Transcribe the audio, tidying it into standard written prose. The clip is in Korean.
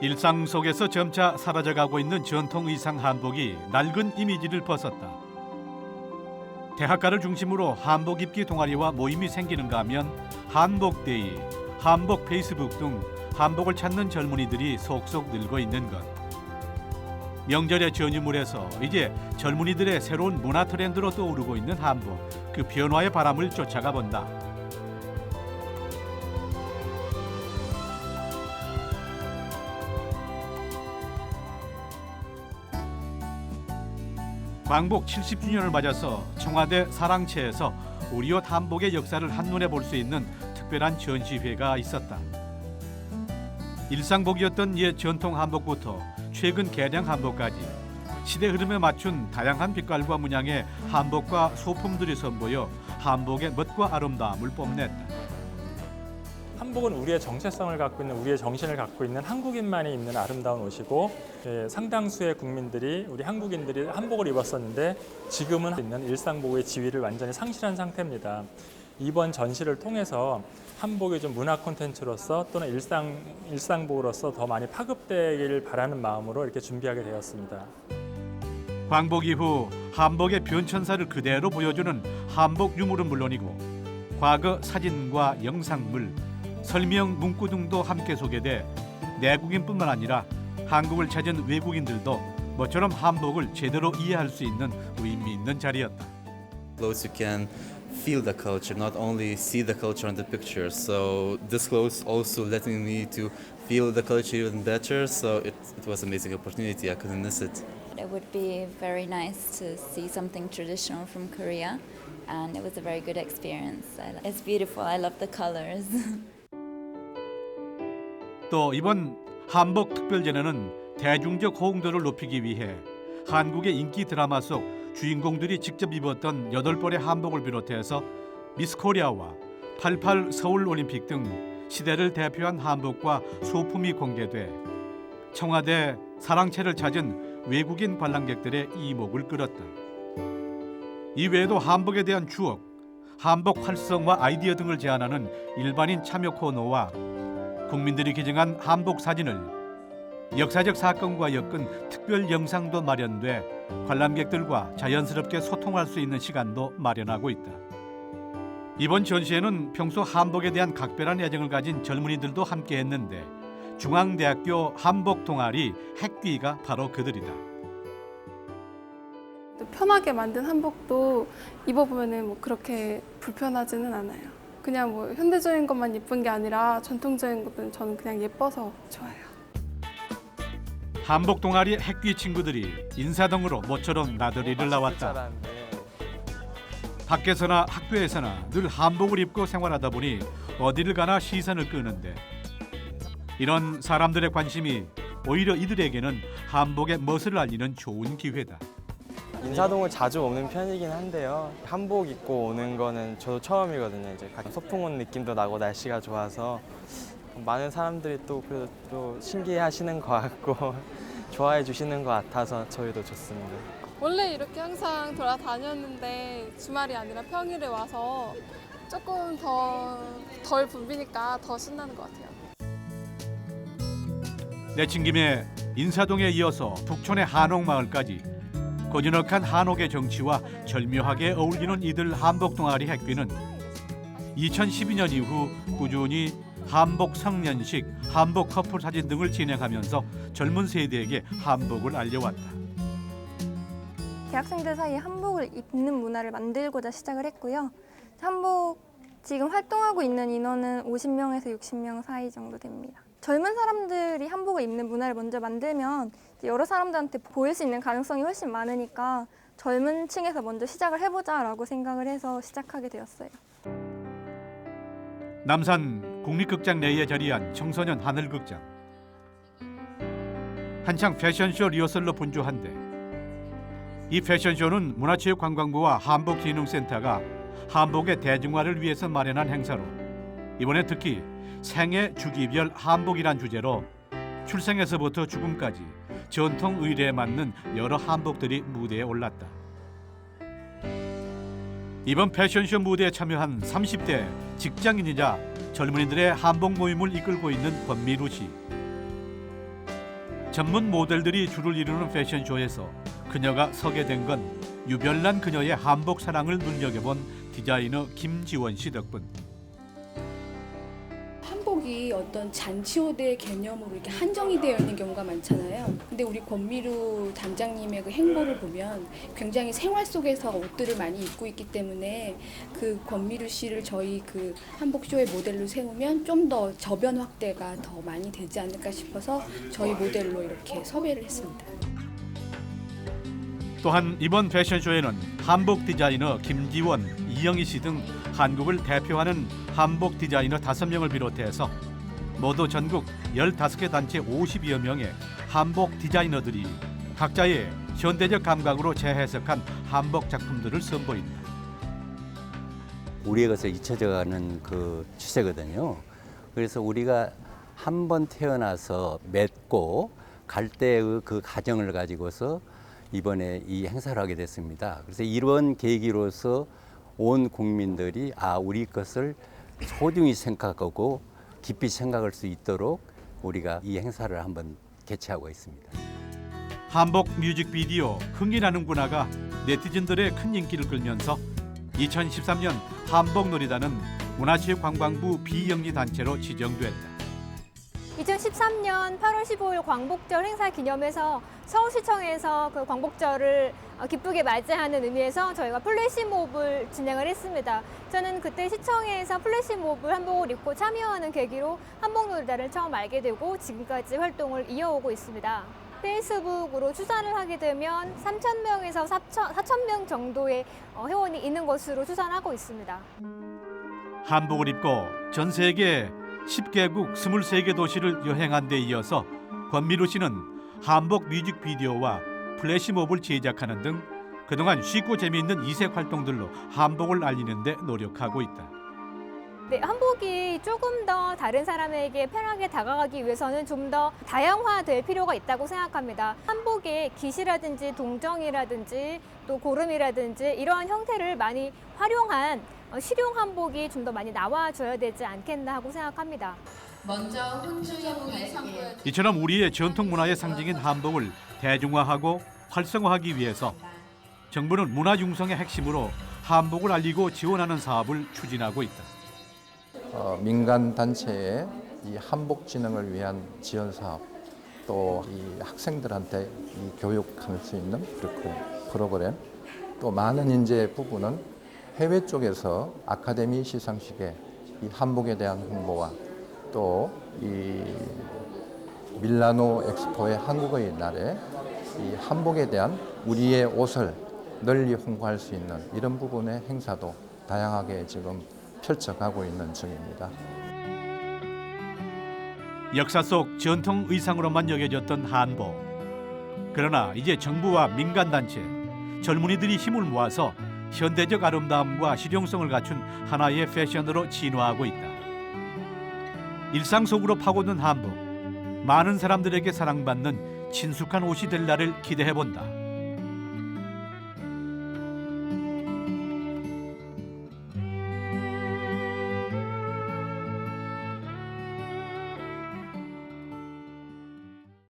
일상 속에서 점차 사라져가고 있는 전통 의상 한복이 낡은 이미지를 벗었다. 대학가를 중심으로 한복 입기 동아리와 모임이 생기는가 하면 한복데이, 한복 페이스북 등 한복을 찾는 젊은이들이 속속 늘고 있는 것. 명절의 전유물에서 이제 젊은이들의 새로운 문화 트렌드로 떠오르고 있는 한복, 그 변화의 바람을 쫓아가 본다. 광복 70주년을 맞아서 청와대 사랑채에서 우리 옷 한복의 역사를 한눈에 볼 수 있는 특별한 전시회가 있었다. 일상복이었던 옛 전통 한복부터 최근 개량 한복까지 시대 흐름에 맞춘 다양한 빛깔과 문양의 한복과 소품들이 선보여 한복의 멋과 아름다움을 뽐냈다. 한복은 우리의 정체성을 갖고 있는, 우리의 정신을 갖고 있는 한국인만이 입는 아름다운 옷이고, 상당수의 국민들이, 우리 한국인들이 한복을 입었었는데 지금은 있는 일상복의 지위를 완전히 상실한 상태입니다. 이번 전시를 통해서 한복이 좀 문화 콘텐츠로서 또는 일상복으로서 더 많이 파급되기를 바라는 마음으로 이렇게 준비하게 되었습니다. 광복 이후 한복의 변천사를 그대로 보여주는 한복 유물은 물론이고 과거 사진과 영상물, 설명 문구 등도 함께 소개돼 내국인뿐만 아니라 한국을 찾은 외국인들도 모처럼 한복을 제대로 이해할 수 있는 의미 있는 자리였다. Clothes you can feel the culture, not only see the culture on the picture. So this clothes also letting me to feel the culture even better. So it was an amazing opportunity. I couldn't miss it. It would be very nice to see something traditional from Korea, and it was a very good experience. It's beautiful. I love the colors. 또 이번 한복 특별전에는 대중적 호응도를 높이기 위해 한국의 인기 드라마 속 주인공들이 직접 입었던 8벌의 한복을 비롯해서 미스 코리아와 88 서울 올림픽 등 시대를 대표한 한복과 소품이 공개돼 청와대 사랑채를 찾은 외국인 관람객들의 이목을 끌었다. 이외에도 한복에 대한 추억, 한복 활성화 아이디어 등을 제안하는 일반인 참여 코너와 국민들이 기증한 한복 사진을 역사적 사건과 엮은 특별 영상도 마련돼 관람객들과 자연스럽게 소통할 수 있는 시간도 마련하고 있다. 이번 전시회는 평소 한복에 대한 각별한 애정을 가진 젊은이들도 함께했는데 중앙대학교 한복 동아리 핵귀가 바로 그들이다. 편하게 만든 한복도 입어보면 뭐 그렇게 불편하지는 않아요. 그냥 뭐 현대적인 것만 예쁜 게 아니라 전통적인 것들은 저는 그냥 예뻐서 좋아요. 한복 동아리 핵귀 친구들이 인사동으로 모처럼 나들이를 나왔다. 밖에서나 학교에서나 늘 한복을 입고 생활하다 보니 어디를 가나 시선을 끄는데 이런 사람들의 관심이 오히려 이들에게는 한복의 멋을 알리는 좋은 기회다. 인사동을 자주 오는 편이긴 한데요. 한복 입고 오는 거는 저도 처음이거든요. 이제 소풍 온 느낌도 나고 날씨가 좋아서 많은 사람들이 또 신기해하시는 것 같고 좋아해 주시는 것 같아서 저희도 좋습니다. 원래 이렇게 항상 돌아다녔는데 주말이 아니라 평일에 와서 조금 덜 붐비니까 더 신나는 것 같아요. 내친 김에 인사동에 이어서 북촌의 한옥마을까지 고즈넉한 한옥의 정치와 절묘하게 어울리는 이들 한복 동아리 핵귀는 2012년 이후 꾸준히 한복 성년식, 한복 커플 사진 등을 진행하면서 젊은 세대에게 한복을 알려왔다. 대학생들 사이에 한복을 입는 문화를 만들고자 시작을 했고요. 한복 지금 활동하고 있는 인원은 50명에서 60명 사이 정도 됩니다. 젊은 사람들이 한복을 입는 문화를 먼저 만들면 여러 사람들한테 보일 수 있는 가능성이 훨씬 많으니까 젊은 층에서 먼저 시작을 해보자라고 생각을 해서 시작하게 되었어요. 남산 국립극장 내에 자리한 청소년 하늘극장. 한창 패션쇼 리허설로 분주한데 이 패션쇼는 문화체육관광부와 한복진흥센터가 한복의 대중화를 위해서 마련한 행사로 이번에 특히 생애 주기별 한복이란 주제로 출생에서부터 죽음까지 전통 의례에 맞는 여러 한복들이 무대에 올랐다. 이번 패션쇼 무대에 참여한 30대 직장인이자 젊은이들의 한복 모임을 이끌고 있는 권미루 씨. 전문 모델들이 줄을 이루는 패션쇼에서 그녀가 서게 된 건 유별난 그녀의 한복 사랑을 눈여겨본 디자이너 김지원 씨 덕분. 한복이 어떤 잔치호대 개념으로 이렇게 한정이 되어 있는 경우가 많잖아요. 근데 우리 권미루 단장님의 그 행보를 보면 굉장히 생활 속에서 옷들을 많이 입고 있기 때문에 그 권미루 씨를 저희 그 한복쇼의 모델로 세우면 좀 더 저변 확대가 더 많이 되지 않을까 싶어서 저희 모델로 이렇게 섭외를 했습니다. 또한 이번 패션쇼에는 한복 디자이너 김지원, 이영희 씨 등 한국을 대표하는 한복 디자이너 5명을 비롯해서 모두 전국 15개 단체 50여 명의 한복 디자이너들이 각자의 현대적 감각으로 재해석한 한복 작품들을 선보입니다. 우리의 것을 잊혀져가는 그 추세거든요. 그래서 우리가 한 번 태어나서 맺고 갈 때의 그 가정을 가지고서 이번에 이 행사를 하게 됐습니다. 그래서 이런 계기로서 온 국민들이 우리 것을 소중히 생각하고 깊이 생각할 수 있도록 우리가 이 행사를 한번 개최하고 있습니다. 한복 뮤직비디오 흥이 나는구나가 네티즌들의 큰 인기를 끌면서 2013년 한복놀이단은 문화체육관광부 비영리 단체로 지정됐다. 2013년 8월 15일 광복절 행사 기념해서 서울시청에서 그 광복절을 기쁘게 맞이하는 의미에서 저희가 플래시몹을 진행을 했습니다. 저는 그때 시청에서 플래시몹을 한복을 입고 참여하는 계기로 한복놀이단을 처음 알게 되고 지금까지 활동을 이어오고 있습니다. 페이스북으로 추산을 하게 되면 3,000명에서 4,000명 정도의 회원이 있는 것으로 추산하고 있습니다. 한복을 입고 전 세계 10개국 23개 도시를 여행한 데 이어서 권미루 씨는 한복 뮤직비디오와 플래시몹을 제작하는 등 그동안 쉽고 재미있는 이색 활동들로 한복을 알리는 데 노력하고 있다. 네, 한복이 조금 더 다른 사람에게 편하게 다가가기 위해서는 좀 더 다양화될 필요가 있다고 생각합니다. 한복에 깃이라든지 동정이라든지 또 고름이라든지 이러한 형태를 많이 활용한 실용 한복이 좀 더 많이 나와줘야 되지 않겠나 하고 생각합니다. 먼저 혼주의문을 선보여 이처럼 우리의 전통 문화의 상징인 한복을 대중화하고 활성화하기 위해서 정부는 문화 융성의 핵심으로 한복을 알리고 지원하는 사업을 추진하고 있다. 민간 단체의 이 한복 진흥을 위한 지원 사업, 또 이 학생들한테 이 교육할 수 있는 프로그램, 또 많은 이제 부분은 해외 쪽에서 아카데미 시상식에 이 한복에 대한 홍보와 또 이 밀라노 엑스포의 한국의 날에 이 한복에 대한 우리의 옷을 널리 홍보할 수 있는 이런 부분의 행사도 다양하게 지금 펼쳐가고 있는 중입니다. 역사 속 전통 의상으로만 여겨졌던 한복. 그러나 이제 정부와 민간단체, 젊은이들이 힘을 모아서 현대적 아름다움과 실용성을 갖춘 하나의 패션으로 진화하고 있다. 일상 속으로 파고든 한복, 많은 사람들에게 사랑받는 친숙한 옷이 될 날을 기대해본다.